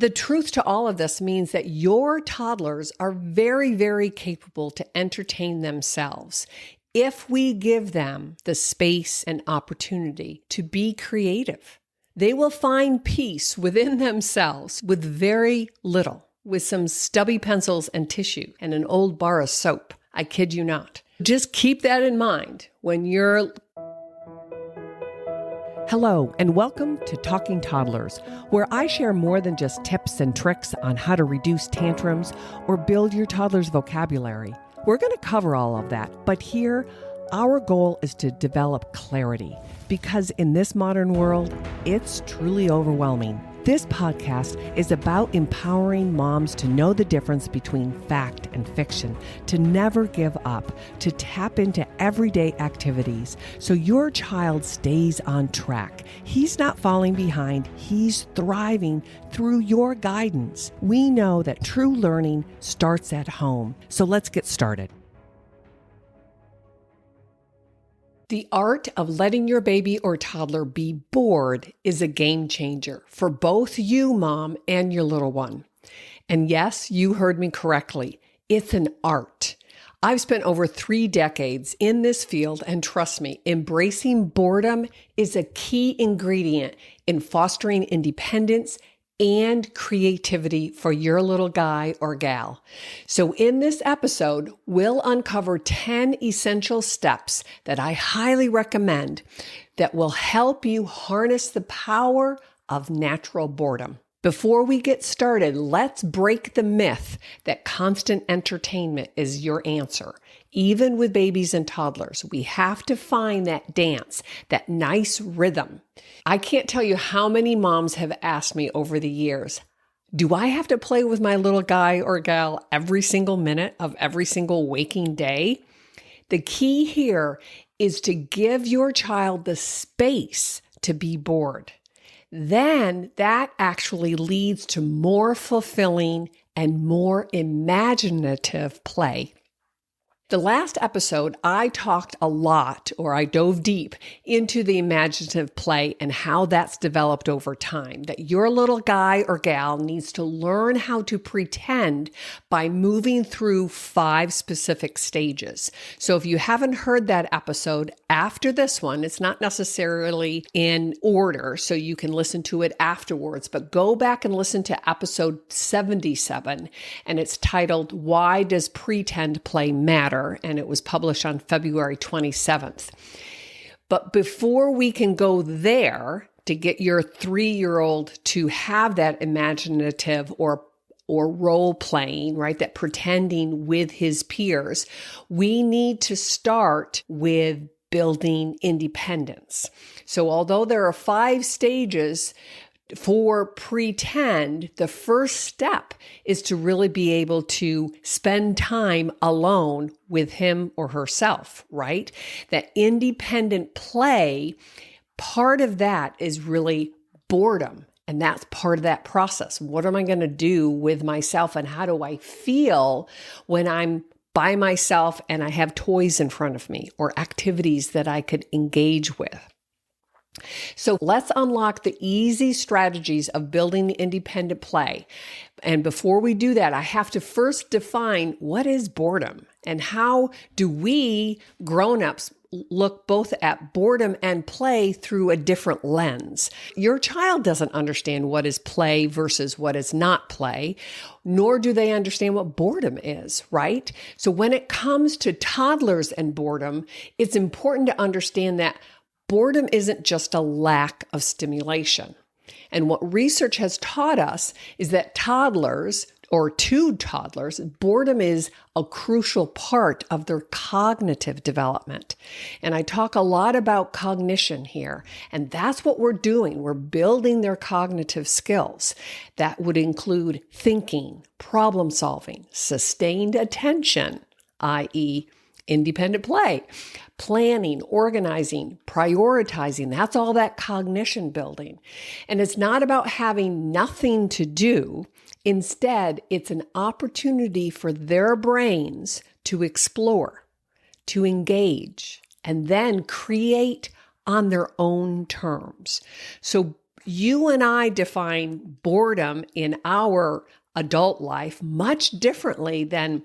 The truth to all of this means that your toddlers are very, very capable to entertain themselves if we give them the space and opportunity to be creative. They will find peace within themselves with very little, with some stubby pencils and tissue and an old bar of soap. I kid you not. Just keep that in mind when you're... Hello, and welcome to Talking Toddlers, where I share more than just tips and tricks on how to reduce tantrums or build your toddler's vocabulary. We're going to cover all of that, but here, our goal is to develop clarity, because in this modern world, it's truly overwhelming. This podcast is about empowering moms to know the difference between fact and fiction, to never give up, to tap into everyday activities so your child stays on track. He's not falling behind, he's thriving through your guidance. We know that true learning starts at home, so let's get started. The art of letting your baby or toddler be bored is a game changer for both you, mom, and your little one. And yes, you heard me correctly. It's an art. I've spent over 3 decades in this field, and trust me, embracing boredom is a key ingredient in fostering independence and creativity for your little guy or gal. So in this episode, we'll uncover 10 essential steps that I highly recommend that will help you harness the power of natural boredom. Before we get started, let's break the myth that constant entertainment is your answer. Even with babies and toddlers, we have to find that dance, that nice rhythm. I can't tell you how many moms have asked me over the years, do I have to play with my little guy or gal every single minute of every single waking day? The key here is to give your child the space to be bored. Then that actually leads to more fulfilling and more imaginative play. The last episode, I talked a lot, or I dove deep into the imaginative play and how that's developed over time, that your little guy or gal needs to learn how to pretend by moving through 5 specific stages. So if you haven't heard that episode after this one, it's not necessarily in order, so you can listen to it afterwards, but go back and listen to episode 77, and it's titled, Why Does Pretend Play Matter? And it was published on February 27th. But before we can go there to get your 3-year-old to have that imaginative or role playing, right, that pretending with his peers, we need to start with building independence. So although there are 5 stages for pretend, the first step is to really be able to spend time alone with him or herself, right? That independent play, part of that is really boredom. And that's part of that process. What am I going to do with myself, and how do I feel when I'm by myself and I have toys in front of me or activities that I could engage with? So let's unlock the easy strategies of building independent play. And before we do that, I have to first define what is boredom and how do we grown-ups look both at boredom and play through a different lens. Your child doesn't understand what is play versus what is not play, nor do they understand what boredom is, right? So when it comes to toddlers and boredom, it's important to understand that boredom isn't just a lack of stimulation. And what research has taught us is that toddlers, or to toddlers, boredom is a crucial part of their cognitive development. And I talk a lot about cognition here, and that's what we're doing. We're building their cognitive skills. That would include thinking, problem solving, sustained attention, i.e., independent play, planning, organizing, prioritizing. That's all that cognition building. And it's not about having nothing to do. Instead, it's an opportunity for their brains to explore, to engage, and then create on their own terms. So you and I define boredom in our adult life much differently than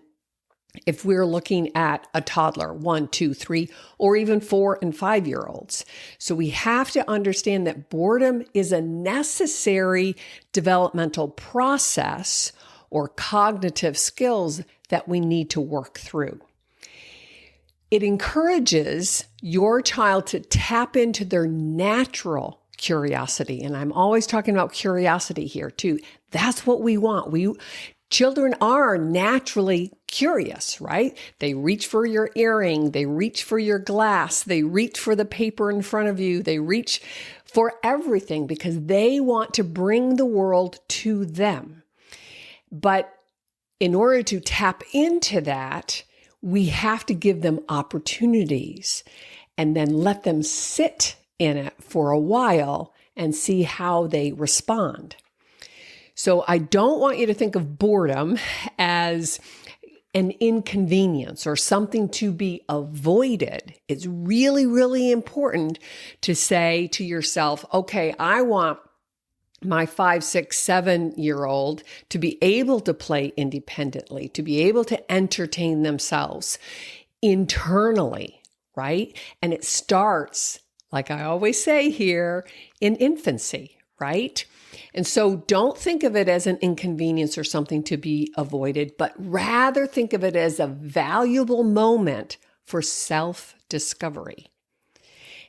if we're looking at a toddler, 1, 2, 3, or even 4 and 5-year-olds. So we have to understand that boredom is a necessary developmental process or cognitive skills that we need to work through. It encourages your child to tap into their natural curiosity. And I'm always talking about curiosity here too. That's what we want. Children are naturally curious, right? They reach for your earring, they reach for your glass, they reach for the paper in front of you, they reach for everything because they want to bring the world to them. But in order to tap into that, we have to give them opportunities and then let them sit in it for a while and see how they respond. So I don't want you to think of boredom as an inconvenience or something to be avoided. It's really, really important to say to yourself, okay, I want my 5, 6, 7-year-old to be able to play independently, to be able to entertain themselves internally, right? And it starts, like I always say here, in infancy, right? And so don't think of it as an inconvenience or something to be avoided, but rather think of it as a valuable moment for self-discovery.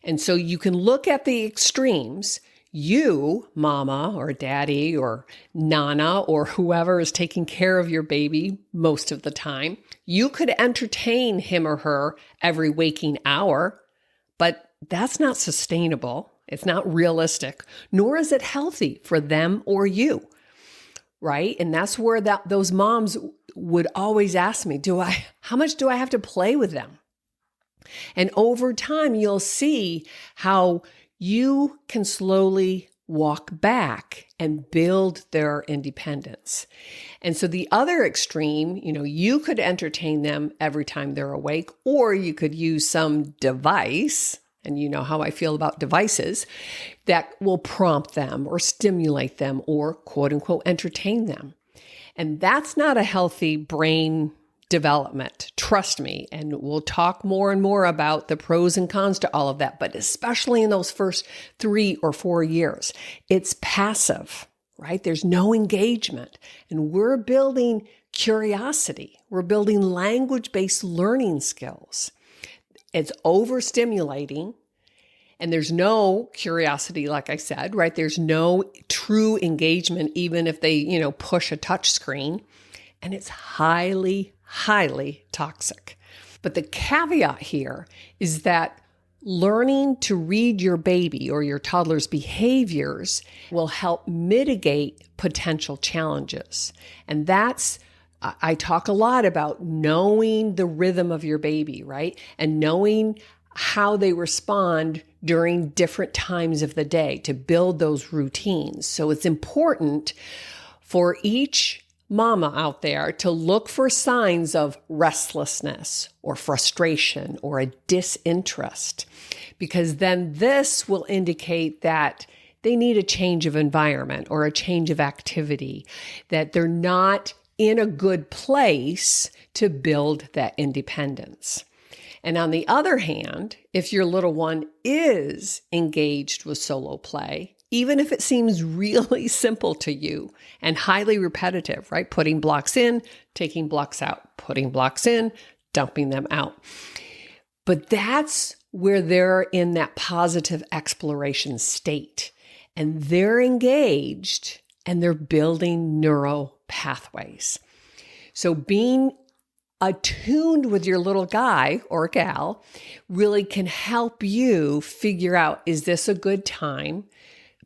And so you can look at the extremes. You, mama or daddy or nana or whoever is taking care of your baby most of the time, you could entertain him or her every waking hour, but that's not sustainable. It's not realistic, nor is it healthy for them or you, right? And that's where those moms would always ask me, how much do I have to play with them? And over time, you'll see how you can slowly walk back and build their independence. And so the other extreme, you could entertain them every time they're awake, or you could use some device, and you know how I feel about devices, that will prompt them or stimulate them or quote unquote entertain them. And that's not a healthy brain development, trust me. And we'll talk more and more about the pros and cons to all of that, but especially in those first 3 or 4 years, it's passive, right? There's no engagement. And we're building curiosity. We're building language-based learning skills. It's overstimulating, and there's no curiosity, like I said, right? There's no true engagement, even if they, push a touch screen, and it's highly, highly toxic. But the caveat here is that learning to read your baby or your toddler's behaviors will help mitigate potential challenges. And I talk a lot about knowing the rhythm of your baby, right? And knowing how they respond during different times of the day to build those routines. So it's important for each mama out there to look for signs of restlessness or frustration or a disinterest, because then this will indicate that they need a change of environment or a change of activity, that they're not in a good place to build that independence. And on the other hand, if your little one is engaged with solo play, even if it seems really simple to you and highly repetitive, right? Putting blocks in, taking blocks out, putting blocks in, dumping them out. But that's where they're in that positive exploration state, and they're engaged and they're building neural pathways. So being attuned with your little guy or gal really can help you figure out, is this a good time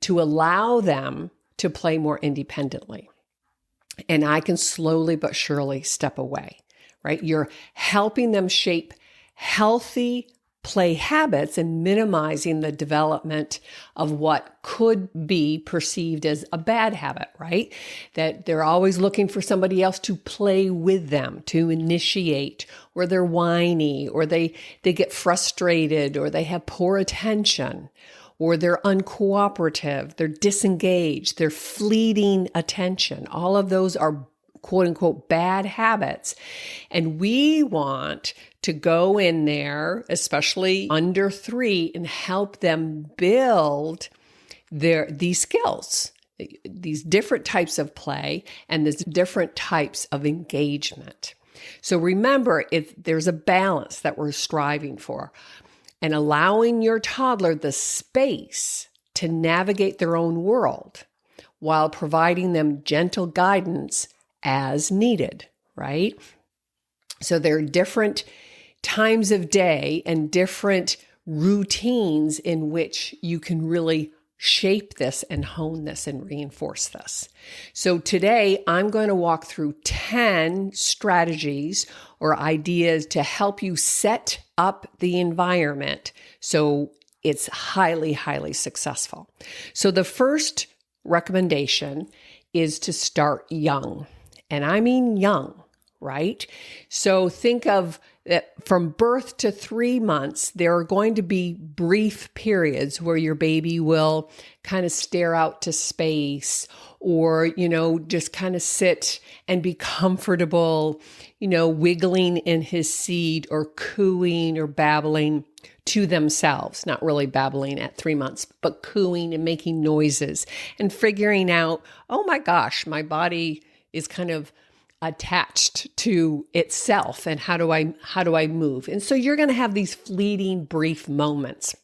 to allow them to play more independently? And I can slowly but surely step away, right? You're helping them shape healthy play habits and minimizing the development of what could be perceived as a bad habit, right? That they're always looking for somebody else to play with them, to initiate, or they're whiny, or they get frustrated, or they have poor attention. or they're uncooperative, they're disengaged, they're fleeting attention. All of those are quote unquote bad habits. And we want to go in there, especially under 3, and help them build these skills, these different types of play and these different types of engagement. So remember, there's a balance that we're striving for, and allowing your toddler the space to navigate their own world while providing them gentle guidance as needed, right? So there are different times of day and different routines in which you can really shape this and hone this and reinforce this. So today I'm going to walk through 10 strategies or ideas to help you set up the environment so it's highly, highly successful. So the first recommendation is to start young. And I mean young, right? So think of that from birth to 3 months, there are going to be brief periods where your baby will kind of stare out to space or, just kind of sit and be comfortable, wiggling in his seat or cooing or babbling to themselves, not really babbling at 3 months, but cooing and making noises and figuring out, oh my gosh, my body is kind of attached to itself, and how do I move? And so you're going to have these fleeting brief moments.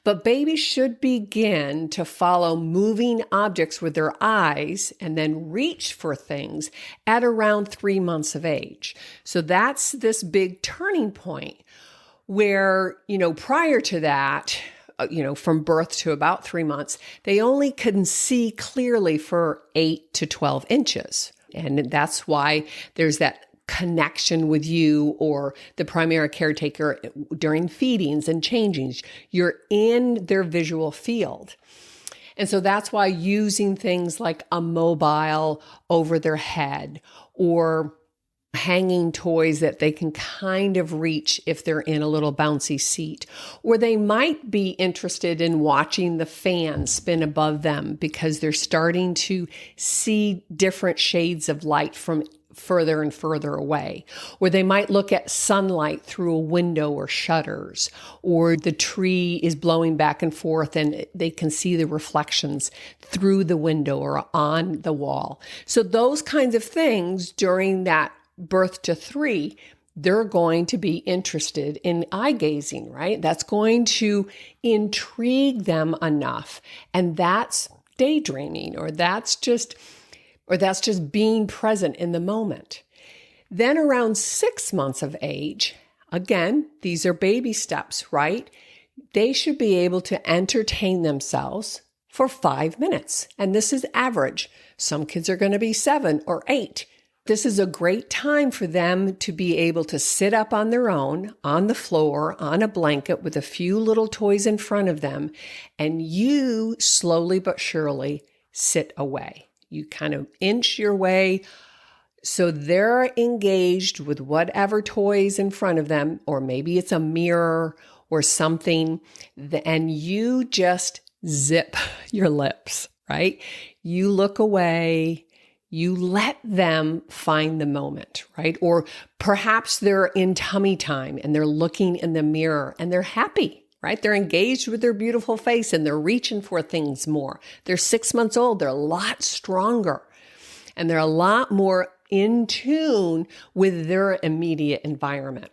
But babies should begin to follow moving objects with their eyes and then reach for things at around 3 months of age. So that's this big turning point where, prior to that, from birth to about 3 months, they only can see clearly for 8 to 12 inches. And that's why there's that connection with you or the primary caretaker during feedings and changings. You're in their visual field. And so that's why using things like a mobile over their head or hanging toys that they can kind of reach if they're in a little bouncy seat, or they might be interested in watching the fan spin above them because they're starting to see different shades of light from further and further away, or they might look at sunlight through a window or shutters, or the tree is blowing back and forth and they can see the reflections through the window or on the wall. So those kinds of things during that birth to 3, they're going to be interested in eye gazing, right? That's going to intrigue them enough. And that's daydreaming, or that's just being present in the moment. Then around 6 months of age, again, these are baby steps, right? They should be able to entertain themselves for 5 minutes. And this is average. Some kids are going to be 7 or 8. This is a great time for them to be able to sit up on their own, on the floor, on a blanket with a few little toys in front of them, and you slowly but surely sit away. You kind of inch your way so they're engaged with whatever toys in front of them, or maybe it's a mirror or something, and you just zip your lips, right? You look away. You let them find the moment, right? Or perhaps they're in tummy time and they're looking in the mirror and they're happy, right? They're engaged with their beautiful face and they're reaching for things more. They're 6 months old. They're a lot stronger and they're a lot more in tune with their immediate environment.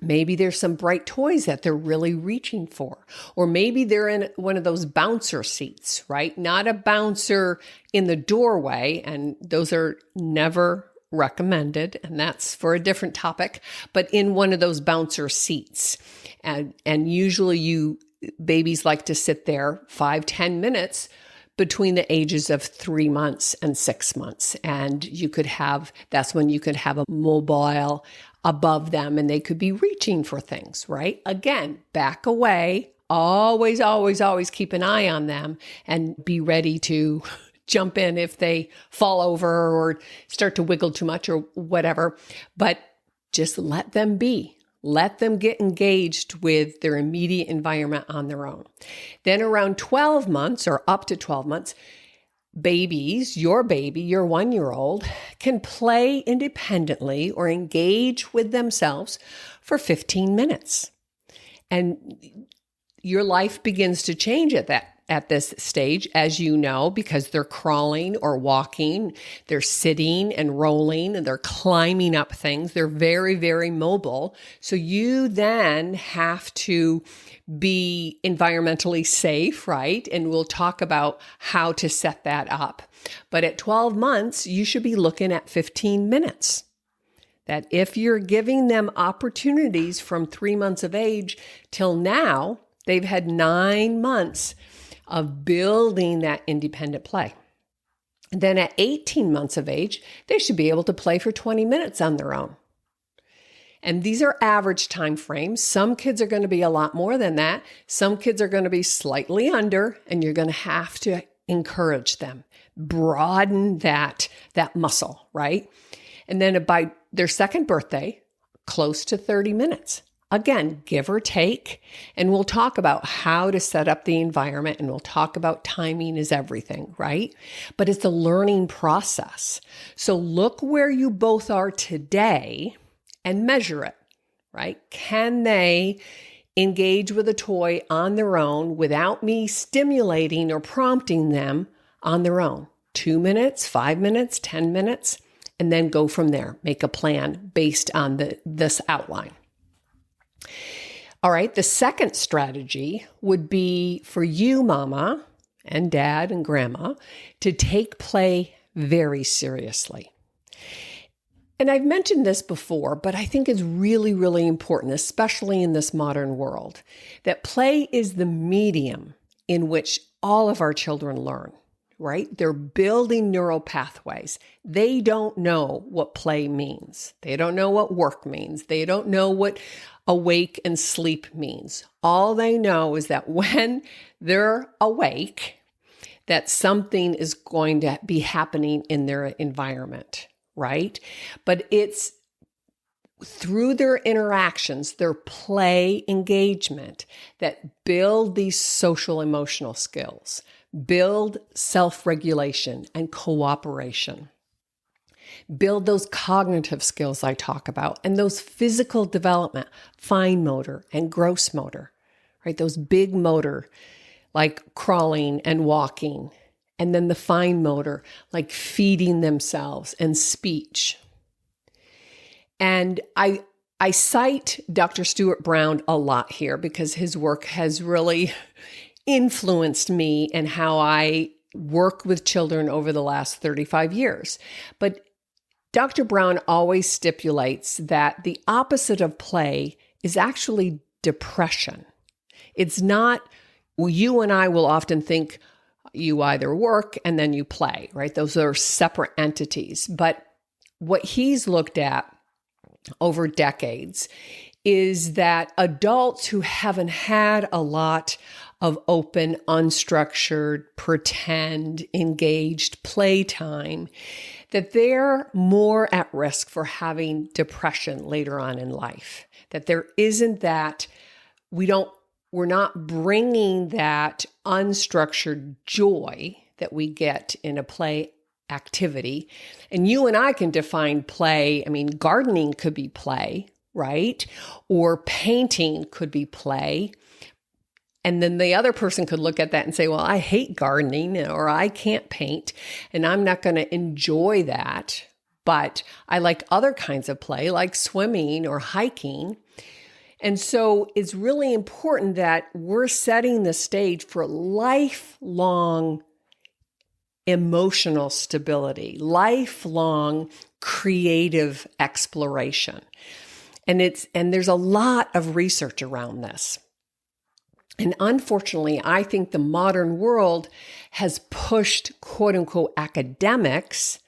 Maybe there's some bright toys that they're really reaching for. Or maybe they're in one of those bouncer seats, right? Not a bouncer in the doorway, and those are never recommended, and that's for a different topic, but in one of those bouncer seats. And usually babies like to sit there 5-10 minutes between the ages of 3 months and 6 months. And that's when you could have a mobile above them and they could be reaching for things, right? Again, back away, always, always, always keep an eye on them and be ready to jump in if they fall over or start to wiggle too much or whatever, but just let them be. Let them get engaged with their immediate environment on their own. Then around 12 months or up to 12 months, babies, your baby, your 1-year-old, can play independently or engage with themselves for 15 minutes. And your life begins to change at this stage, as you know, because they're crawling or walking, they're sitting and rolling, and they're climbing up things. They're very, very mobile. So you then have to be environmentally safe, right? And we'll talk about how to set that up. But at 12 months, you should be looking at 15 minutes. That if you're giving them opportunities from 3 months of age till now, they've had 9 months of building that independent play. And then at 18 months of age, they should be able to play for 20 minutes on their own. And these are average time frames. Some kids are going to be a lot more than that. Some kids are going to be slightly under, and you're going to have to encourage them, broaden that muscle, right? And then by their second birthday, close to 30 minutes. Again, give or take, and we'll talk about how to set up the environment, and we'll talk about timing is everything, right? But it's a learning process. So look where you both are today and measure it, right? Can they engage with a toy on their own without me stimulating or prompting them on their own? 2 minutes, 5 minutes, 10 minutes, and then go from there. Make a plan based on this outline. All right, the second strategy would be for you, mama and dad and grandma, to take play very seriously. And I've mentioned this before, but I think it's really, really important, especially in this modern world, that play is the medium in which all of our children learn, right? They're building neural pathways. They don't know what play means. They don't know what work means. They don't know what awake and sleep means. All they know is that when they're awake, that something is going to be happening in their environment, right? But it's through their interactions, their play engagement, that build these social emotional skills, build self-regulation and cooperation. Build those cognitive skills I talk about, and those physical development, fine motor and gross motor, right? Those big motor, like crawling and walking, and then the fine motor, like feeding themselves and speech. And I cite Dr. Stuart Brown a lot here because his work has really influenced me and how I work with children over the last 35 years. But Dr. Brown always stipulates that the opposite of play is actually depression. It's not, well, you and I will often think you either work and then you play, right? Those are separate entities. But what he's looked at over decades is that adults who haven't had a lot of open, unstructured, pretend, engaged playtime, that they're more at risk for having depression later on in life. That there isn't that, we're not bringing that unstructured joy that we get in a play activity. And you and I can define play. I mean, gardening could be play, right? Or painting could be play. And then the other person could look at that and say, well, I hate gardening or I can't paint and I'm not going to enjoy that. But I like other kinds of play like swimming or hiking. And so it's really important that we're setting the stage for lifelong emotional stability, lifelong creative exploration. And there's a lot of research around this. And unfortunately, I think the modern world has pushed quote unquote academics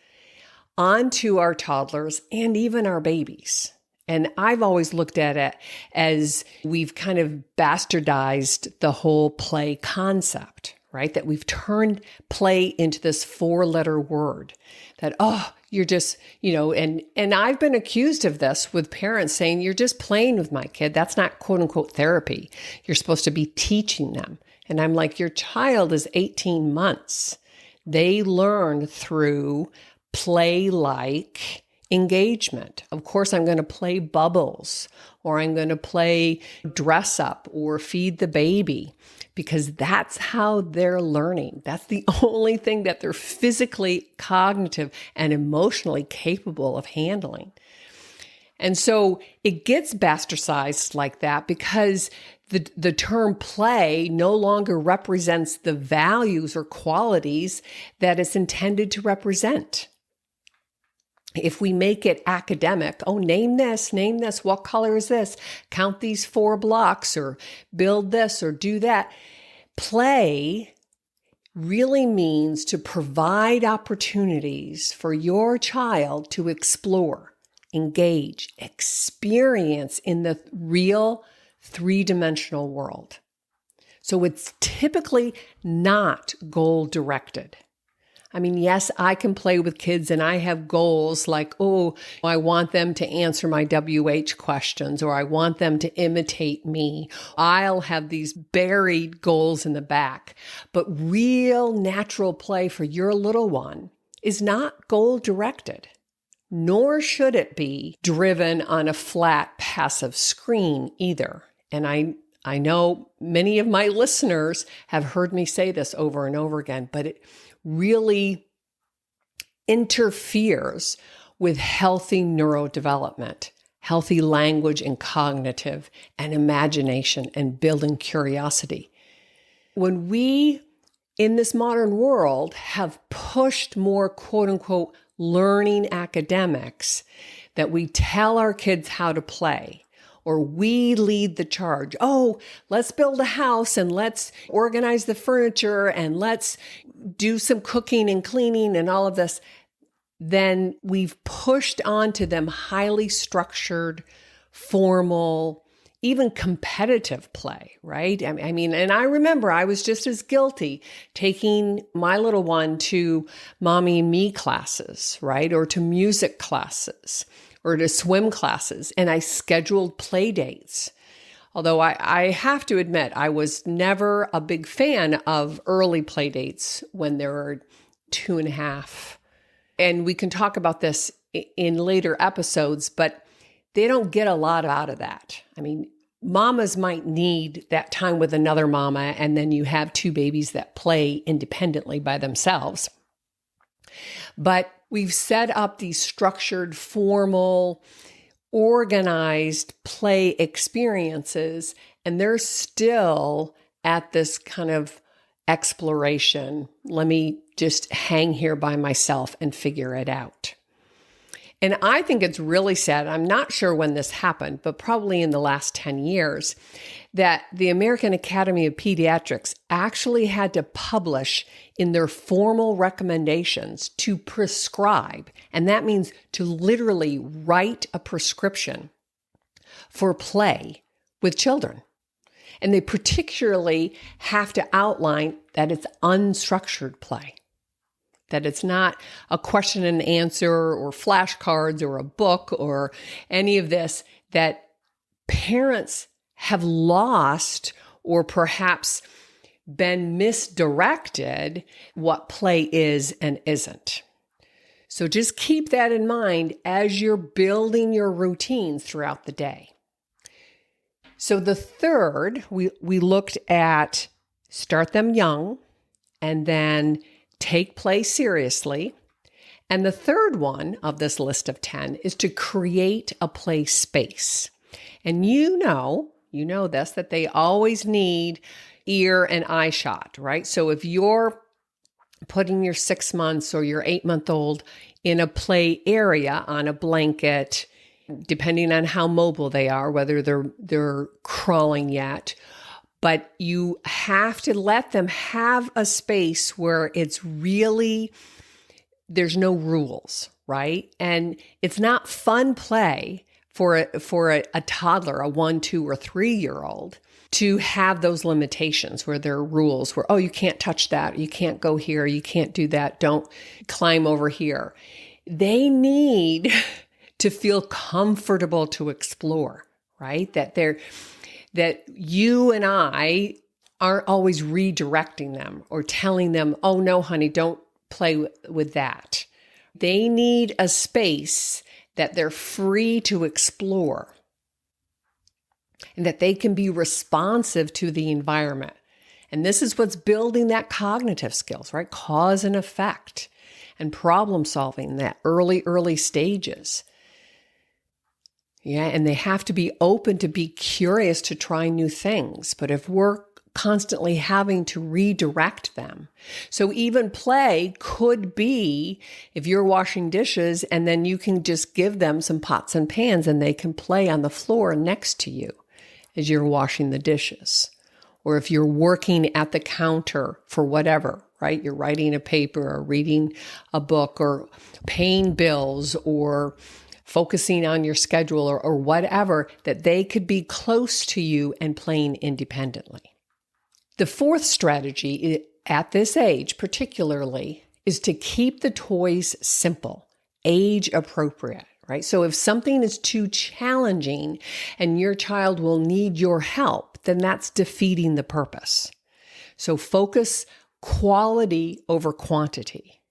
onto our toddlers and even our babies. And I've always looked at it as we've kind of bastardized the whole play concept, right? That we've turned play into this 4-letter word that, oh, you're just, and I've been accused of this with parents saying, you're just playing with my kid. That's not quote unquote therapy. You're supposed to be teaching them. And I'm like, your child is 18 months. They learn through play-like engagement. Of course, I'm going to play bubbles, or I'm going to play dress up or feed the baby, because that's how they're learning. That's the only thing that they're physically, cognitive, and emotionally capable of handling. And so it gets bastardized like that because the term play no longer represents the values or qualities that it's intended to represent. If we make it academic, oh, name this, what color is this? Count these 4 blocks, or build this or do that. Play really means to provide opportunities for your child to explore, engage, experience in the real 3-dimensional world. So it's typically not goal-directed. I mean, yes, I can play with kids and I have goals like, oh, I want them to answer my WH questions, or I want them to imitate me. I'll have these buried goals in the back. But real natural play for your little one is not goal-directed, nor should it be driven on a flat, passive screen either. And I know many of my listeners have heard me say this over and over again, but it really interferes with healthy neurodevelopment, healthy language and cognitive and imagination and building curiosity. When we, in this modern world, have pushed more quote unquote learning academics, that we tell our kids how to play, or we lead the charge. Oh, let's build a house and let's organize the furniture and let's do some cooking and cleaning and all of this. Then we've pushed onto them highly structured, formal, even competitive play, right? I mean, and I remember I was just as guilty taking my little one to mommy and me classes, right? Or to music classes, or to swim classes, and I scheduled play dates. Although I have to admit, I was never a big fan of early play dates when they were 2.5. And we can talk about this in later episodes, but they don't get a lot out of that. I mean, mamas might need that time with another mama, and then you have 2 babies that play independently by themselves. But we've set up these structured, formal, organized play experiences, and they're still at this kind of exploration. Let me just hang here by myself and figure it out. And I think it's really sad. I'm not sure when this happened, but probably in the last 10 years, that the American Academy of Pediatrics actually had to publish in their formal recommendations to prescribe, and that means to literally write a prescription for play with children. And they particularly have to outline that it's unstructured play, that it's not a question and answer or flashcards or a book or any of this, that parents have lost or perhaps been misdirected what play is and isn't. So just keep that in mind as you're building your routines throughout the day. So the third, we looked at start them young and then take play seriously. And the third one of this list of 10 is to create a play space. And you know this, that they always need ear and eye shot, right? So if you're putting your 6 months or your 8-month-old in a play area on a blanket, depending on how mobile they are, whether they're crawling yet, but you have to let them have a space where it's really, there's no rules, right? And it's not fun play for a toddler, a 1, 2, or 3-year-old, to have those limitations where there are rules where, oh, you can't touch that, you can't go here, you can't do that, don't climb over here. They need to feel comfortable to explore, right? That you and I aren't always redirecting them or telling them, oh no, honey, don't play with that. They need a space that they're free to explore and that they can be responsive to the environment. And this is what's building that cognitive skills, right? Cause and effect and problem solving, that early stages. Yeah, and they have to be open to be curious to try new things. But if we're constantly having to redirect them. So even play could be if you're washing dishes and then you can just give them some pots and pans and they can play on the floor next to you as you're washing the dishes. Or if you're working at the counter for whatever, right? You're writing a paper or reading a book or paying bills or focusing on your schedule or whatever, that they could be close to you and playing independently. The fourth strategy at this age particularly is to keep the toys simple, age appropriate, right? So if something is too challenging and your child will need your help, then that's defeating the purpose. So focus quality over quantity.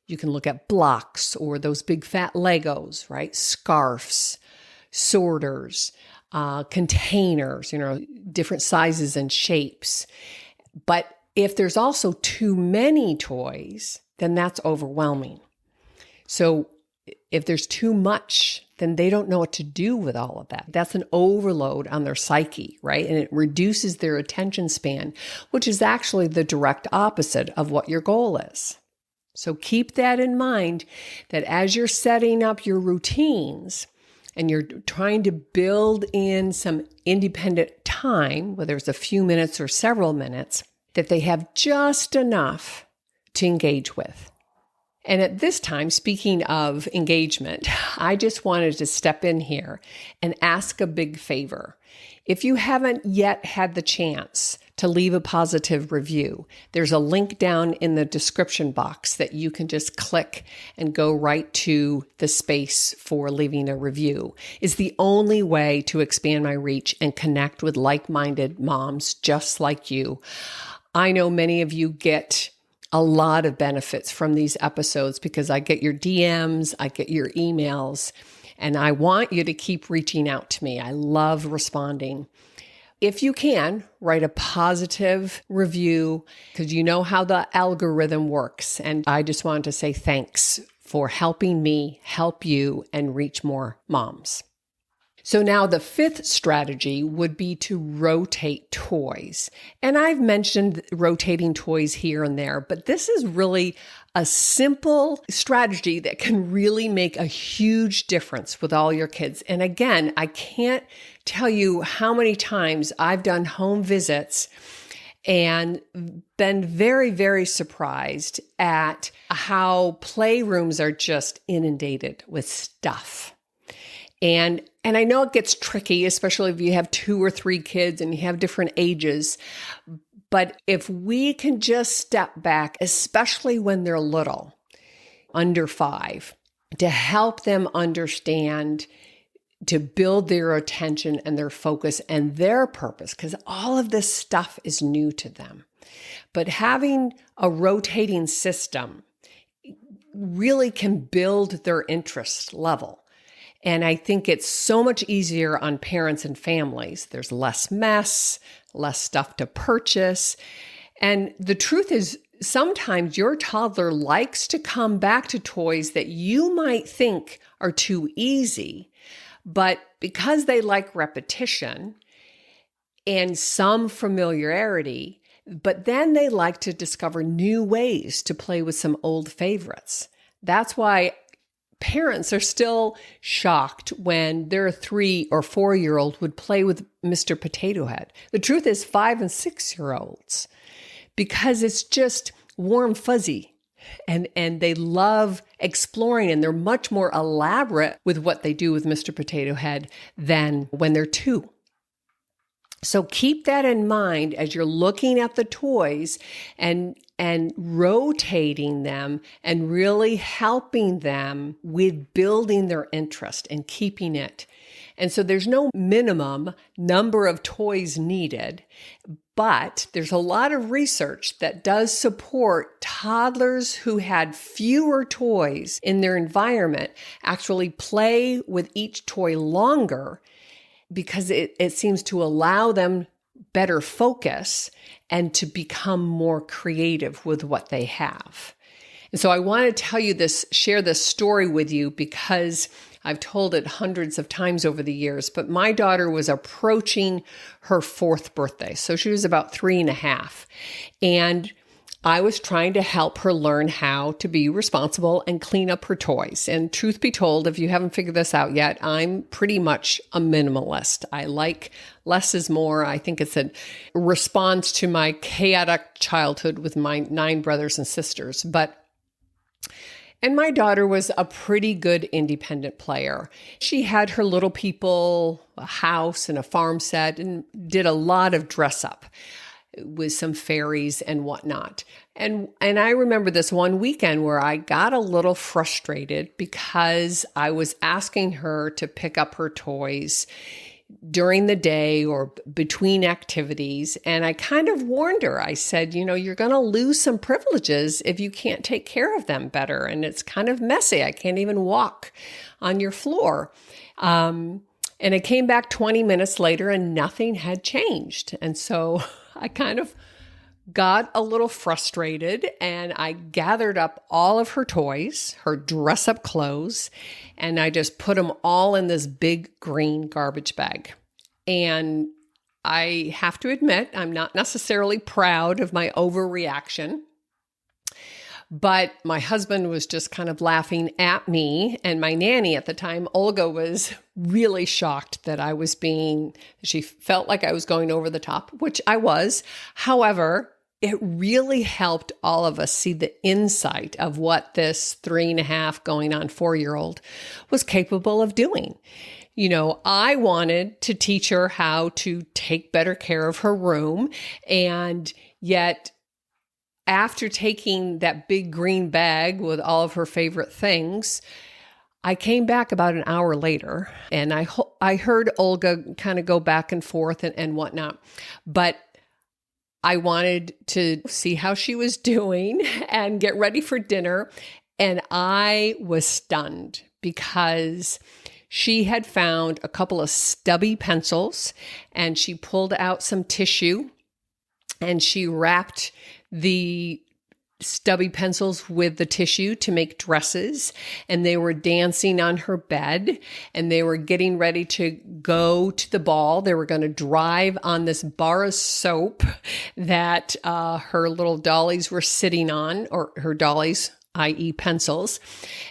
You can look at blocks or those big fat Legos, right? Scarves, sorters, containers, different sizes and shapes. But if there's also too many toys, then that's overwhelming. So if there's too much, then they don't know what to do with all of that. That's an overload on their psyche, right? And it reduces their attention span, which is actually the direct opposite of what your goal is. So keep that in mind, that as you're setting up your routines, and you're trying to build in some independent time, whether it's a few minutes or several minutes, that they have just enough to engage with. And at this time, speaking of engagement, I just wanted to step in here and ask a big favor. If you haven't yet had the chance to leave a positive review, there's a link down in the description box that you can just click and go right to the space for leaving a review. It's the only way to expand my reach and connect with like-minded moms just like you. I know many of you get a lot of benefits from these episodes because I get your DMs, I get your emails, and I want you to keep reaching out to me. I love responding. If you can, write a positive review because you know how the algorithm works. And I just wanted to say thanks for helping me help you and reach more moms. So now the fifth strategy would be to rotate toys. And I've mentioned rotating toys here and there, but this is really a simple strategy that can really make a huge difference with all your kids. And again, I can't tell you how many times I've done home visits and been very, very surprised at how playrooms are just inundated with stuff. And I know it gets tricky, especially if you have 2 or 3 kids and you have different ages. But if we can just step back, especially when they're little, under 5, to help them understand, to build their attention and their focus and their purpose, because all of this stuff is new to them. But having a rotating system really can build their interest level. And I think it's so much easier on parents and families. There's less mess, less stuff to purchase. And the truth is, sometimes your toddler likes to come back to toys that you might think are too easy, but because they like repetition and some familiarity, but then they like to discover new ways to play with some old favorites. That's why parents are still shocked when their 3 or 4-year-old would play with Mr. Potato Head. The truth is 5 and 6-year-olds, because it's just warm, fuzzy, and they love exploring, and they're much more elaborate with what they do with Mr. Potato Head than when they're 2. So keep that in mind as you're looking at the toys and rotating them and really helping them with building their interest and keeping it. And so there's no minimum number of toys needed, but there's a lot of research that does support toddlers who had fewer toys in their environment actually play with each toy longer, because it seems to allow them better focus and to become more creative with what they have. And so I want to tell you this, share this story with you, because I've told it hundreds of times over the years, but my daughter was approaching her 4th birthday. So she was about 3.5. And I was trying to help her learn how to be responsible and clean up her toys. And truth be told, if you haven't figured this out yet, I'm pretty much a minimalist. I like less is more. I think it's a response to my chaotic childhood with my 9 brothers and sisters. And my daughter was a pretty good independent player. She had her little people, a house and a farm set, and did a lot of dress up with some fairies and whatnot. And I remember this one weekend where I got a little frustrated because I was asking her to pick up her toys during the day or between activities. And I kind of warned her. I said, you're going to lose some privileges if you can't take care of them better. And it's kind of messy. I can't even walk on your floor. And I came back 20 minutes later and nothing had changed. And so I kind of got a little frustrated, and I gathered up all of her toys, her dress-up clothes, and I just put them all in this big green garbage bag. And I have to admit, I'm not necessarily proud of my overreaction, but my husband was just kind of laughing at me, and my nanny at the time, Olga, was really shocked that she felt like I was going over the top, which I was. However, it really helped all of us see the insight of what this 3.5 going on 4-year-old was capable of doing. I wanted to teach her how to take better care of her room, and yet after taking that big green bag with all of her favorite things, I came back about an hour later, and I heard Olga kind of go back and forth and whatnot, but I wanted to see how she was doing and get ready for dinner. And I was stunned because she had found a couple of stubby pencils, and she pulled out some tissue and she wrapped the stubby pencils with the tissue to make dresses, and they were dancing on her bed, and they were getting ready to go to the ball. They were going to drive on this bar of soap that her little dollies were sitting on, or her dollies, i.e. pencils.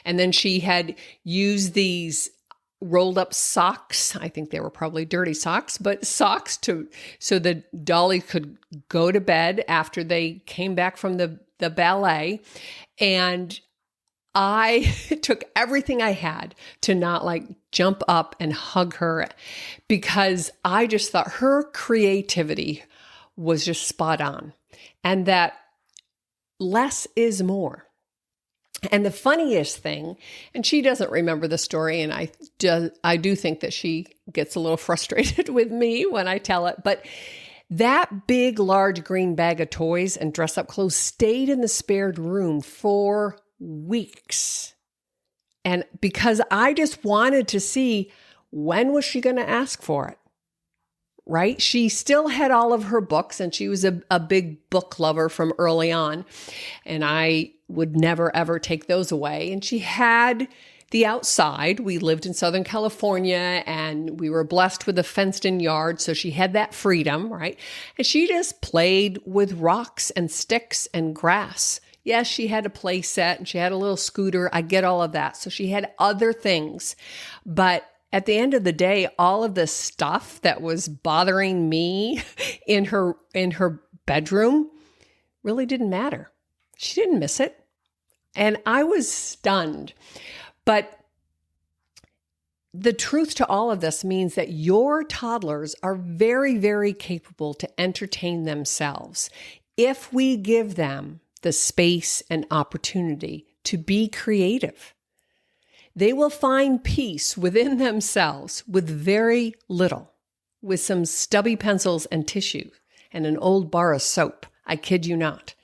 And then she had used these rolled up socks. I think they were probably dirty socks, but socks so the dolly could go to bed after they came back from the ballet. And I took everything I had to not jump up and hug her, because I just thought her creativity was just spot on, and that less is more. And the funniest thing, and she doesn't remember the story, and I do think that she gets a little frustrated with me when I tell it, but that big, large green bag of toys and dress-up clothes stayed in the spared room for weeks. And because I just wanted to see, when was she going to ask for it, right? She still had all of her books, and she was a big book lover from early on. And I would never, ever take those away. And she had the outside. We lived in Southern California, and we were blessed with a fenced-in yard, so she had that freedom, right? And she just played with rocks and sticks and grass. Yes, she had a play set, and she had a little scooter. I get all of that. So she had other things. But at the end of the day, all of the stuff that was bothering me in her bedroom really didn't matter. She didn't miss it. And I was stunned. But the truth to all of this means that your toddlers are very, very capable to entertain themselves if we give them the space and opportunity to be creative. They will find peace within themselves with very little, with some stubby pencils and tissue and an old bar of soap. I kid you not.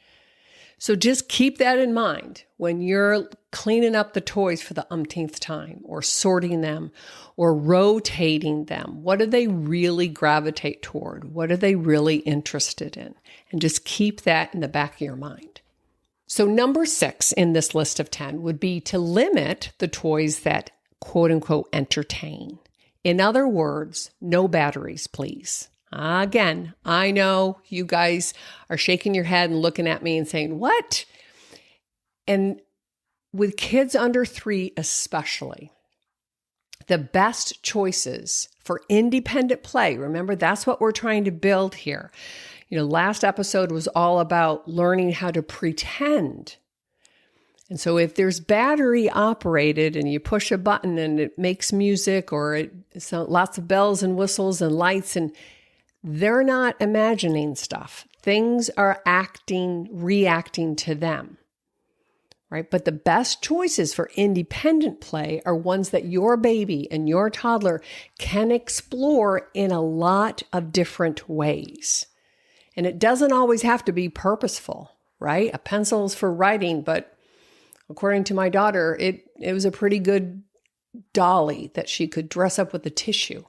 So just keep that in mind when you're cleaning up the toys for the umpteenth time, or sorting them, or rotating them. What do they really gravitate toward? What are they really interested in? And just keep that in the back of your mind. So number 6 in this list of 10 would be to limit the toys that quote unquote entertain. In other words, no batteries, please. Again, I know you guys are shaking your head and looking at me and saying, what? And with kids under 3 especially, the best choices for independent play, remember that's what we're trying to build here. Last episode was all about learning how to pretend. And so if there's battery operated and you push a button and it makes music, or lots of bells and whistles and lights, and they're not imagining stuff. Things are reacting to them, right? But the best choices for independent play are ones that your baby and your toddler can explore in a lot of different ways. And it doesn't always have to be purposeful, right? A pencil is for writing, but according to my daughter, it was a pretty good dolly that she could dress up with a tissue.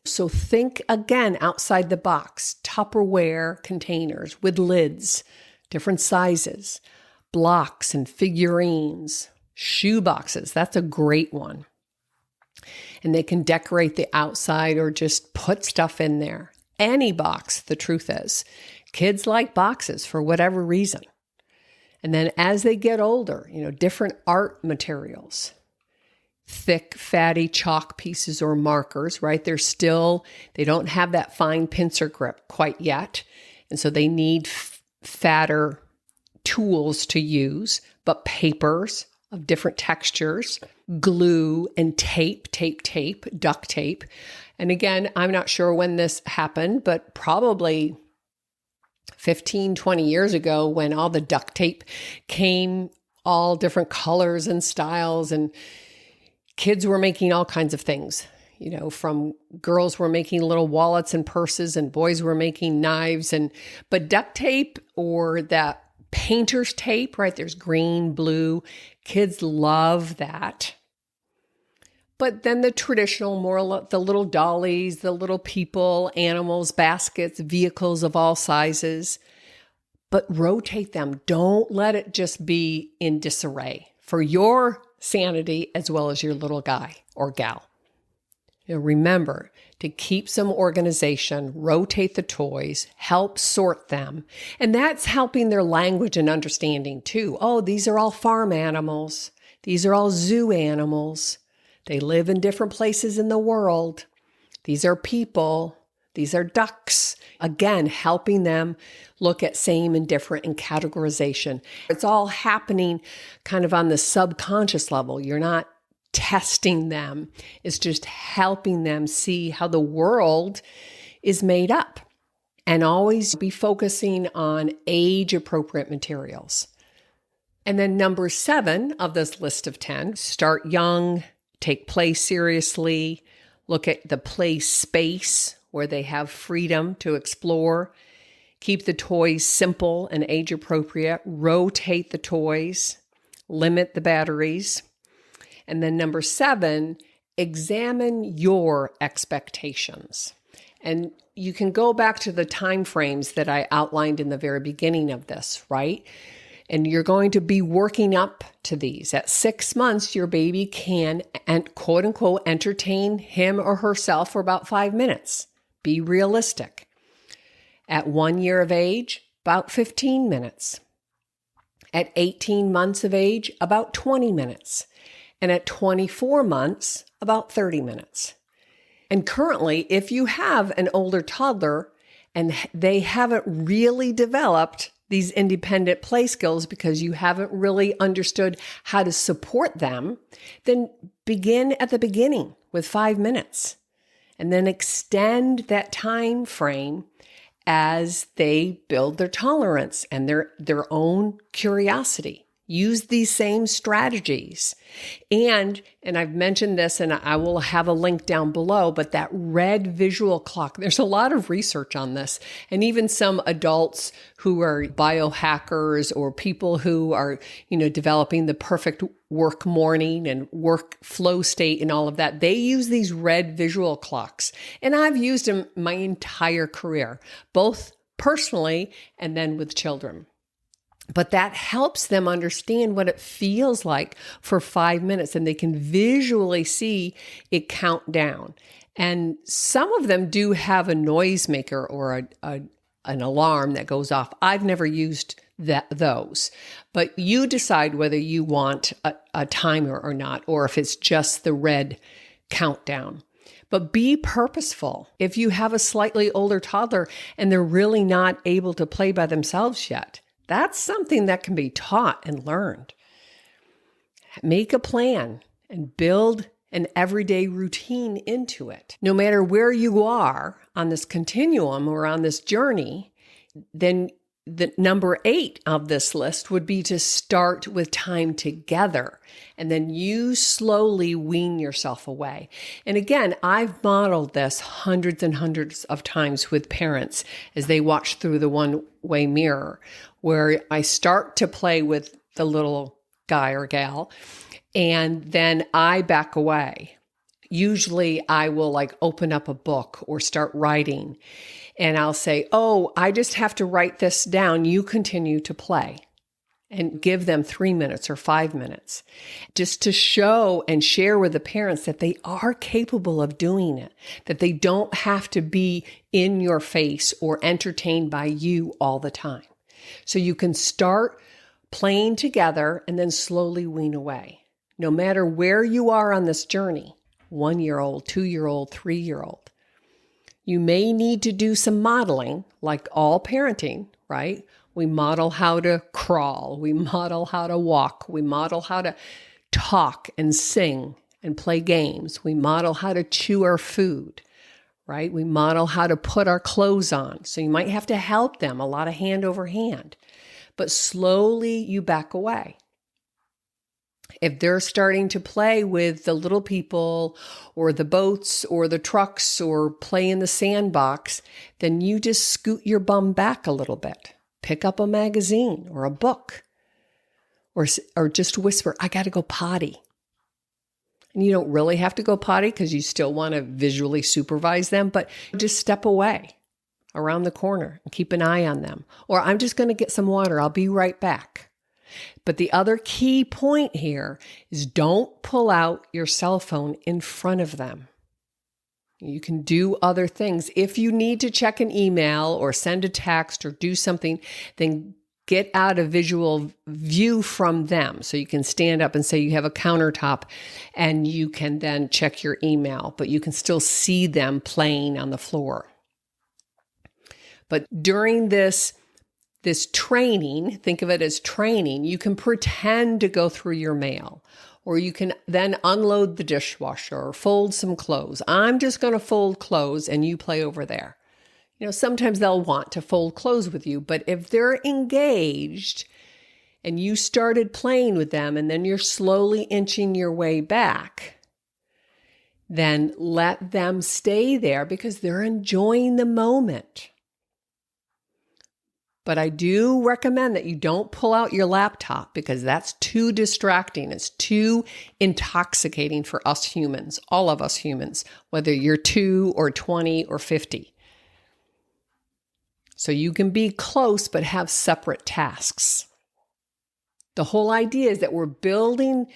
So think again outside the box, Tupperware containers with lids, different sizes, blocks and figurines, shoe boxes. That's a great one. And they can decorate the outside or just put stuff in there. Any box, the truth is. Kids like boxes for whatever reason. And then as they get older, different art materials. Thick, fatty chalk pieces or markers, right? They don't have that fine pincer grip quite yet. And so they need fatter tools to use, but papers of different textures, glue and tape, duct tape. And again, I'm not sure when this happened, but probably 15, 20 years ago when all the duct tape came all different colors and styles, and kids were making all kinds of things, from girls were making little wallets and purses and boys were making knives. But duct tape or that painter's tape, right? There's green, blue. Kids love that. But then the traditional, more the little dollies, the little people, animals, baskets, vehicles of all sizes. But rotate them. Don't let it just be in disarray for your sanity as well as your little guy or gal. Remember to keep some organization, rotate the toys, help sort them. And that's helping their language and understanding too. Oh, these are all farm animals. These are all zoo animals. They live in different places in the world. These are people. These are ducks. Again, helping them look at same and different and categorization. It's all happening kind of on the subconscious level. You're not testing them. It's just helping them see how the world is made up. And always be focusing on age-appropriate materials. And then number 7 of this list of 10, start young, take play seriously, look at the play space where they have freedom to explore, keep the toys simple and age-appropriate, rotate the toys, limit the batteries. And then number 7, examine your expectations. And you can go back to the time frames that I outlined in the very beginning of this, right? And you're going to be working up to these. At 6 months, your baby can, and quote unquote, entertain him or herself for about 5 minutes. Be realistic. At 1 year of age, about 15 minutes. At 18 months of age, about 20 minutes. And at 24 months, about 30 minutes. And currently, if you have an older toddler and they haven't really developed these independent play skills because you haven't really understood how to support them, then begin at the beginning with 5 minutes and then extend that time frame as they build their tolerance and their own curiosity. Use these same strategies. And I've mentioned this and I will have a link down below, but that red visual clock, there's a lot of research on this. And even some adults who are biohackers or people who are, developing the perfect work morning and work flow state and all of that, they use these red visual clocks. And I've used them my entire career, both personally and then with children. But that helps them understand what it feels like for 5 minutes, and they can visually see it count down. And some of them do have a noisemaker or an alarm that goes off. I've never used those, but you decide whether you want a timer or not, or if it's just the red countdown. But be purposeful. If you have a slightly older toddler and they're really not able to play by themselves yet, that's something that can be taught and learned. Make a plan and build an everyday routine into it. No matter where you are on this continuum or on this journey, then the number 8 of this list would be to start with time together. And then you slowly wean yourself away. And again, I've modeled this hundreds and hundreds of times with parents as they watch through the one-way mirror, where I start to play with the little guy or gal, and then I back away. Usually I will open up a book or start writing. And I'll say, oh, I just have to write this down. You continue to play, and give them 3 minutes or 5 minutes just to show and share with the parents that they are capable of doing it, that they don't have to be in your face or entertained by you all the time. So you can start playing together and then slowly wean away. No matter where you are on this journey, 1-year-old, 2-year-old, 3-year-old. You may need to do some modeling, like all parenting, right? We model how to crawl. We model how to walk. We model how to talk and sing and play games. We model how to chew our food, right? We model how to put our clothes on. So you might have to help them, a lot of hand over hand. But slowly you back away. If they're starting to play with the little people or the boats or the trucks or play in the sandbox, then you just scoot your bum back a little bit. Pick up a magazine or a book or just whisper, I got to go potty. And you don't really have to go potty because you still want to visually supervise them, but just step away around the corner and keep an eye on them. Or I'm just going to get some water. I'll be right back. But the other key point here is don't pull out your cell phone in front of them. You can do other things. If you need to check an email or send a text or do something, then get out a visual view from them. So you can stand up and say you have a countertop and you can then check your email, but you can still see them playing on the floor. But during this training, think of it as training, you can pretend to go through your mail, or you can then unload the dishwasher or fold some clothes. I'm just going to fold clothes and you play over there. Sometimes they'll want to fold clothes with you, but if they're engaged and you started playing with them and then you're slowly inching your way back, then let them stay there because they're enjoying the moment. But I do recommend that you don't pull out your laptop because that's too distracting. It's too intoxicating for us humans, all of us humans, whether you're 2 or 20 or 50. So you can be close but have separate tasks. The whole idea is that we're building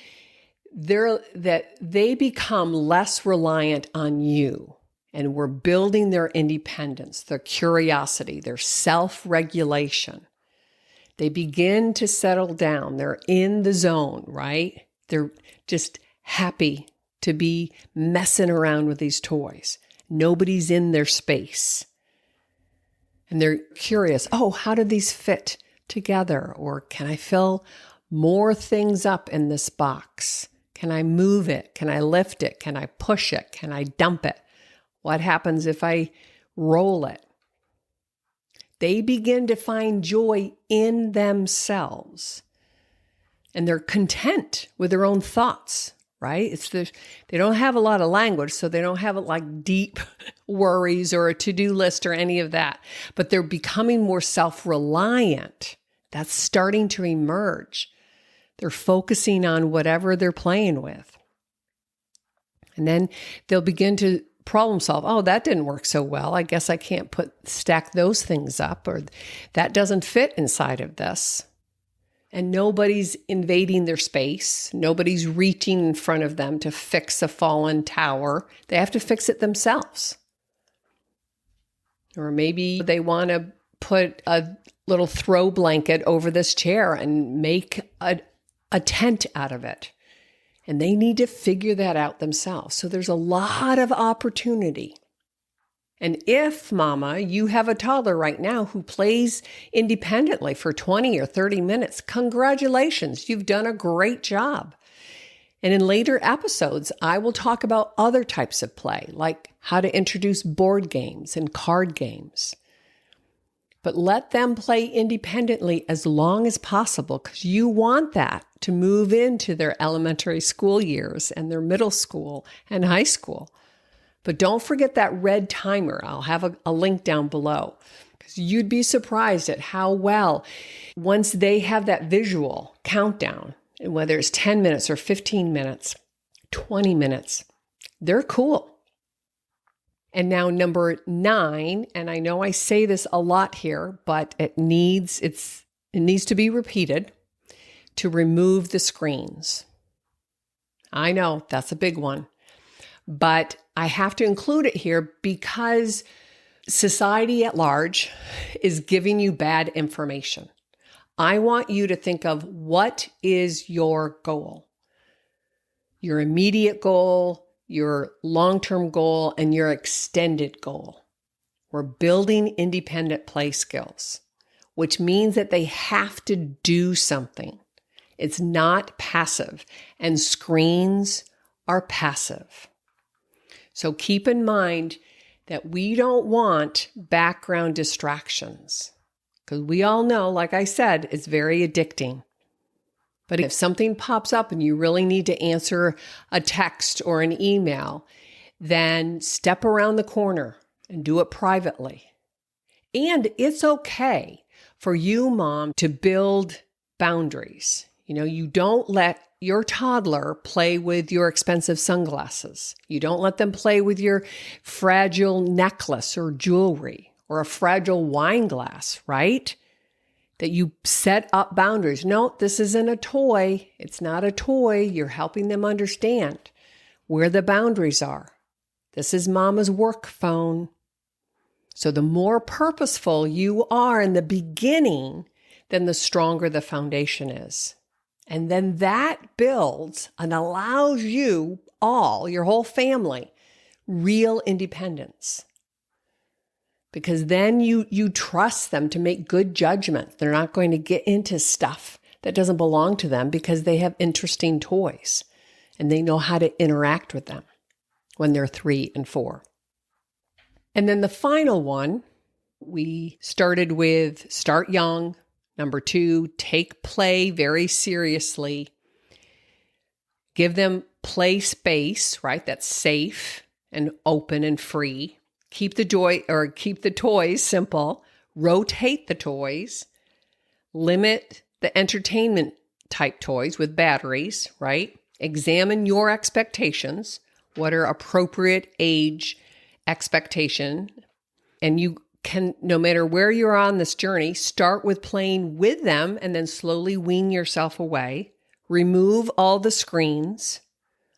that they become less reliant on you. And we're building their independence, their curiosity, their self-regulation. They begin to settle down. They're in the zone, right? They're just happy to be messing around with these toys. Nobody's in their space. And they're curious, oh, how do these fit together? Or can I fill more things up in this box? Can I move it? Can I lift it? Can I push it? Can I dump it? What happens if I roll it? They begin to find joy in themselves. And they're content with their own thoughts, right? They don't have a lot of language, so they don't have like deep worries or a to-do list or any of that. But they're becoming more self-reliant. That's starting to emerge. They're focusing on whatever they're playing with. And then they'll begin to problem solve. Oh, that didn't work so well. I guess I can't stack those things up, or that doesn't fit inside of this. And nobody's invading their space. Nobody's reaching in front of them to fix a fallen tower. They have to fix it themselves. Or maybe they want to put a little throw blanket over this chair and make a tent out of it. And they need to figure that out themselves. So there's a lot of opportunity. And if, mama, you have a toddler right now who plays independently for 20 or 30 minutes, congratulations, you've done a great job. And in later episodes, I will talk about other types of play, like how to introduce board games and card games. But let them play independently as long as possible, because you want that to move into their elementary school years and their middle school and high school. But don't forget that red timer. I'll have a link down below, because you'd be surprised at how well, once they have that visual countdown, and whether it's 10 minutes or 15 minutes, 20 minutes, they're cool. And now number 9, and I know I say this a lot here, but it needs to be repeated, to remove the screens. I know that's a big one, but I have to include it here because society at large is giving you bad information. I want you to think of what is your goal, your immediate goal, your long-term goal, and your extended goal. We're building independent play skills, which means that they have to do something. It's not passive, and screens are passive. So keep in mind that we don't want background distractions, because we all know, like I said, it's very addicting. But if something pops up and you really need to answer a text or an email, then step around the corner and do it privately. And it's okay for you, mom, to build boundaries. You don't let your toddler play with your expensive sunglasses. You don't let them play with your fragile necklace or jewelry or a fragile wine glass, right? That you set up boundaries. No, this isn't a toy. It's not a toy. You're helping them understand where the boundaries are. This is mama's work phone. So the more purposeful you are in the beginning, then the stronger the foundation is. And then that builds and allows you all, your whole family, real independence. Because then you trust them to make good judgments. They're not going to get into stuff that doesn't belong to them because they have interesting toys and they know how to interact with them when they're 3 and 4. And then the final one, we started with start young. Number 2, take play very seriously. Give them play space, right? That's safe and open and free. Keep the toys simple. Rotate the toys. Limit the entertainment type toys with batteries, right? Examine your expectations. What are appropriate age expectation? And you can, no matter where you're on this journey, start with playing with them and then slowly wean yourself away. Remove all the screens.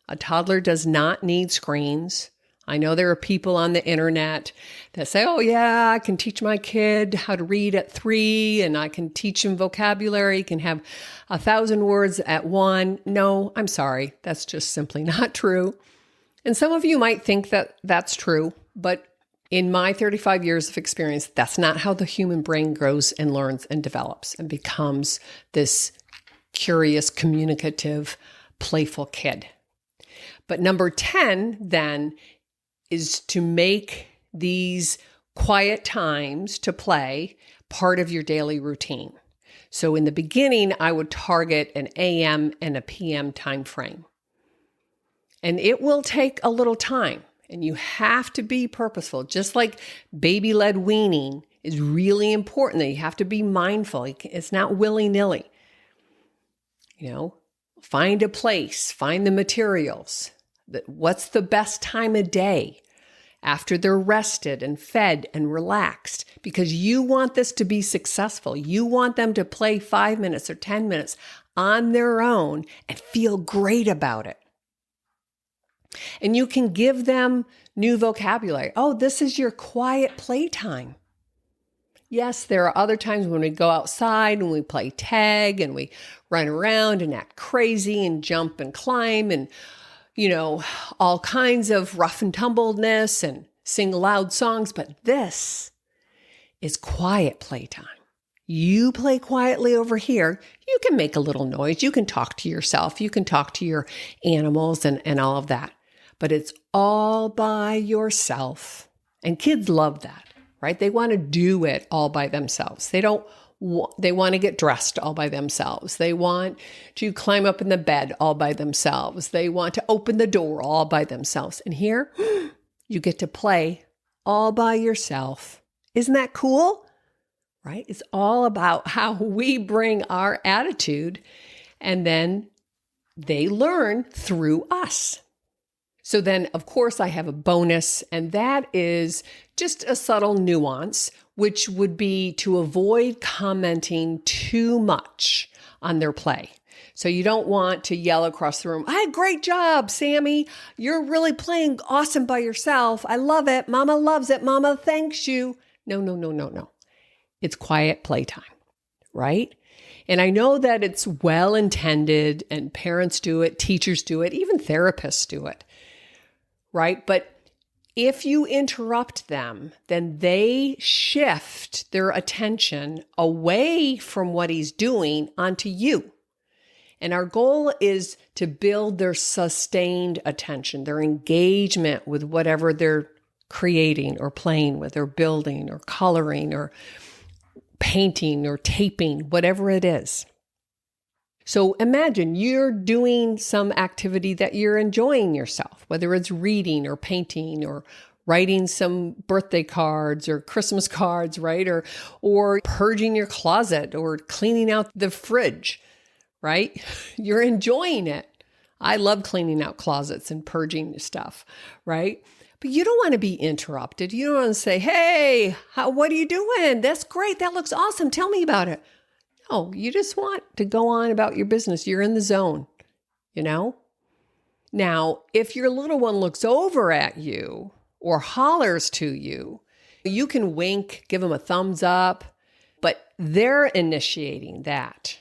A toddler does not need screens. I know there are people on the internet that say, oh yeah, I can teach my kid how to read at 3 and I can teach him vocabulary, can have 1,000 words at 1. No, I'm sorry. That's just simply not true. And some of you might think that that's true, but In my 35 years of experience, that's not how the human brain grows and learns and develops and becomes this curious, communicative, playful kid. But number 10 then is to make these quiet times to play part of your daily routine. So in the beginning, I would target an AM and a PM time frame. And it will take a little time, and you have to be purposeful. Just like baby-led weaning is really important, that you have to be mindful. It's not willy-nilly. Find a place, find the materials. What's the best time of day after they're rested and fed and relaxed? Because you want this to be successful. You want them to play 5 minutes or 10 minutes on their own and feel great about it. And you can give them new vocabulary. Oh, this is your quiet playtime. Yes, there are other times when we go outside and we play tag and we run around and act crazy and jump and climb and, all kinds of rough and tumbledness and sing loud songs. But this is quiet playtime. You play quietly over here. You can make a little noise. You can talk to yourself. You can talk to your animals and all of that. But it's all by yourself. And kids love that, right? They want to do it all by themselves. They want to get dressed all by themselves. They want to climb up in the bed all by themselves. They want to open the door all by themselves. And here, you get to play all by yourself. Isn't that cool? Right? It's all about how we bring our attitude, and then they learn through us. So then, of course, I have a bonus, and that is just a subtle nuance, which would be to avoid commenting too much on their play. So you don't want to yell across the room, great job, Sammy. You're really playing awesome by yourself. I love it. Mama loves it. Mama thanks you. No. It's quiet playtime, right? And I know that it's well-intended, and parents do it, teachers do it, even therapists do it. Right? But if you interrupt them, then they shift their attention away from what he's doing onto you. And our goal is to build their sustained attention, their engagement with whatever they're creating or playing with or building or coloring or painting or taping, whatever it is. So imagine you're doing some activity that you're enjoying yourself, whether it's reading or painting or writing some birthday cards or Christmas cards, right? Or purging your closet or cleaning out the fridge, right? You're enjoying it. I love cleaning out closets and purging stuff, right? But you don't want to be interrupted. You don't want to say, hey, what are you doing? That's great. That looks awesome. Tell me about it. No, you just want to go on about your business. You're in the zone, Now, if your little one looks over at you or hollers to you, you can wink, give them a thumbs up, but they're initiating that.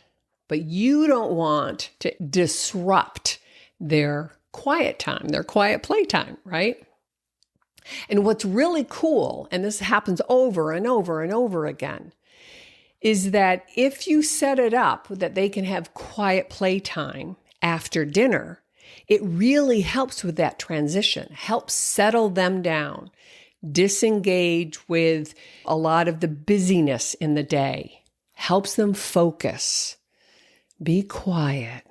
But you don't want to disrupt their quiet time, their quiet playtime, right? And what's really cool, and this happens over and over and over again, is that if you set it up that they can have quiet playtime after dinner, it really helps with that transition, helps settle them down, disengage with a lot of the busyness in the day, helps them focus, be quiet,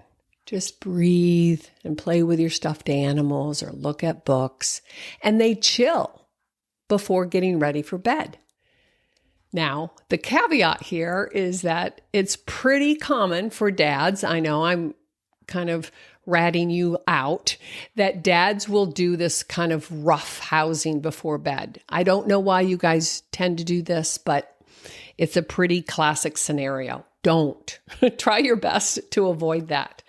just breathe and play with your stuffed animals or look at books, and they chill before getting ready for bed. Now, the caveat here is that it's pretty common for dads, I know I'm kind of ratting you out, that dads will do this kind of rough housing before bed. I don't know why you guys tend to do this, but it's a pretty classic scenario. Don't. Try your best to avoid that,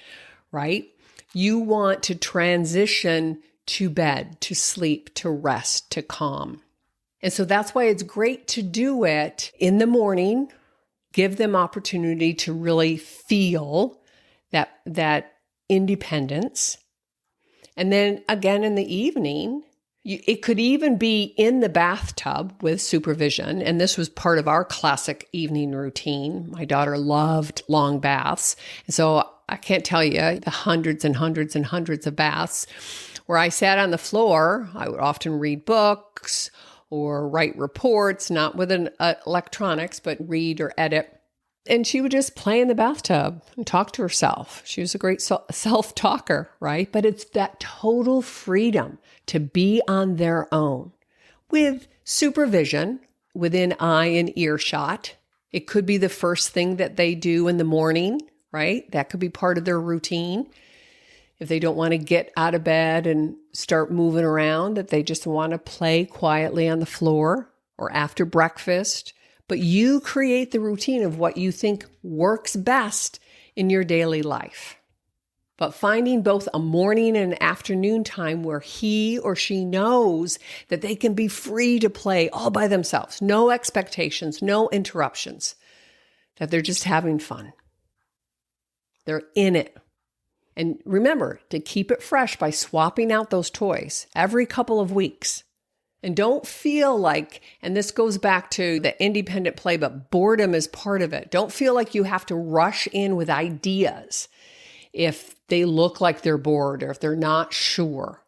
right? You want to transition to bed, to sleep, to rest, to calm. And so that's why it's great to do it in the morning, give them opportunity to really feel that independence. And then again in the evening, It could even be in the bathtub with supervision. And this was part of our classic evening routine. My daughter loved long baths. And so I can't tell you the hundreds and hundreds and hundreds of baths where I sat on the floor. I would often read books or write reports, not with electronics, but read or edit. And she would just play in the bathtub and talk to herself. She was a great self-talker, right? But it's that total freedom to be on their own with supervision within eye and earshot. It could be the first thing that they do in the morning, right? That could be part of their routine. If they don't want to get out of bed and start moving around, that they just want to play quietly on the floor or after breakfast. But you create the routine of what you think works best in your daily life. But finding both a morning and afternoon time where he or she knows that they can be free to play all by themselves, no expectations, no interruptions, that they're just having fun. They're in it. And remember to keep it fresh by swapping out those toys every couple of weeks. And don't feel like, and this goes back to the independent play, but boredom is part of it. Don't feel like you have to rush in with ideas if they look like they're bored or if they're not sure.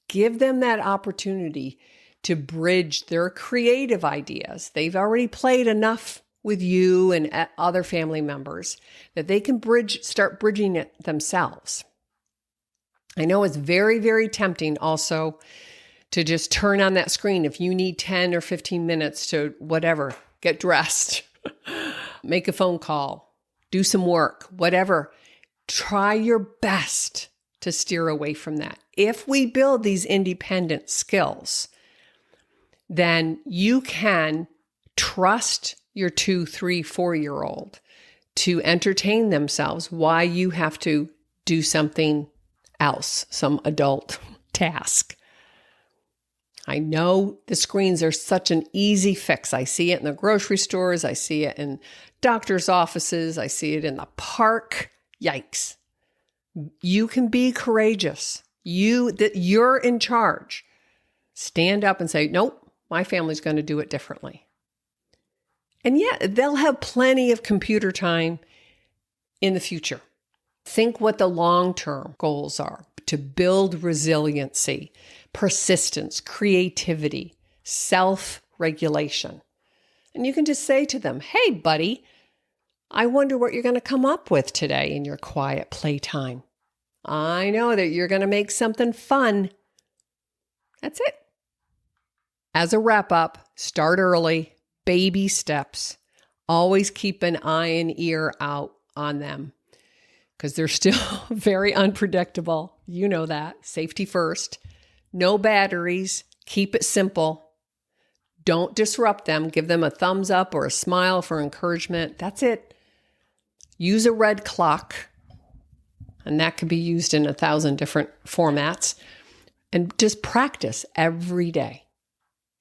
Give them that opportunity to bridge their creative ideas. They've already played enough with you and other family members that they can start bridging it themselves. I know it's very, very tempting also to just turn on that screen if you need 10 or 15 minutes to whatever, get dressed, make a phone call, do some work, whatever. Try your best to steer away from that. If we build these independent skills, then you can trust your 2, 3, 4-year-old to entertain themselves while you have to do something else, some adult task. I know the screens are such an easy fix. I see it in the grocery stores. I see it in doctor's offices. I see it in the park. Yikes. You can be courageous. You're in charge. Stand up and say, nope, my family's going to do it differently. And yeah, they'll have plenty of computer time in the future. Think what the long-term goals are to build resiliency, persistence, creativity, self-regulation. And you can just say to them, hey, buddy, I wonder what you're going to come up with today in your quiet playtime. I know that you're going to make something fun. That's it. As a wrap-up, start early, baby steps. Always keep an eye and ear out on them, because they're still very unpredictable. You know that. Safety first. No batteries. Keep it simple. Don't disrupt them. Give them a thumbs up or a smile for encouragement. That's it. Use a red clock, and that can be used in 1,000 different formats. And just practice every day.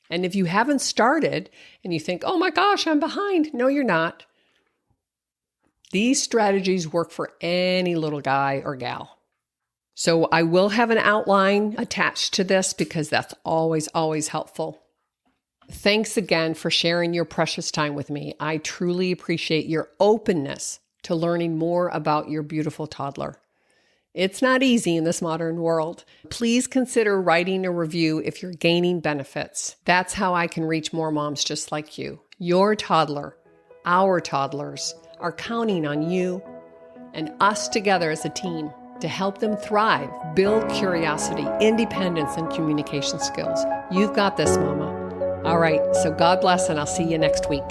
And if you haven't started and you think, oh my gosh, I'm behind. No, you're not. These strategies work for any little guy or gal. So I will have an outline attached to this because that's always, always helpful. Thanks again for sharing your precious time with me. I truly appreciate your openness to learning more about your beautiful toddler. It's not easy in this modern world. Please consider writing a review if you're gaining benefits. That's how I can reach more moms just like you. Your toddler, our toddlers, are counting on you and us together as a team to help them thrive, build curiosity, independence, and communication skills. You've got this, Mama. All right, so God bless, and I'll see you next week.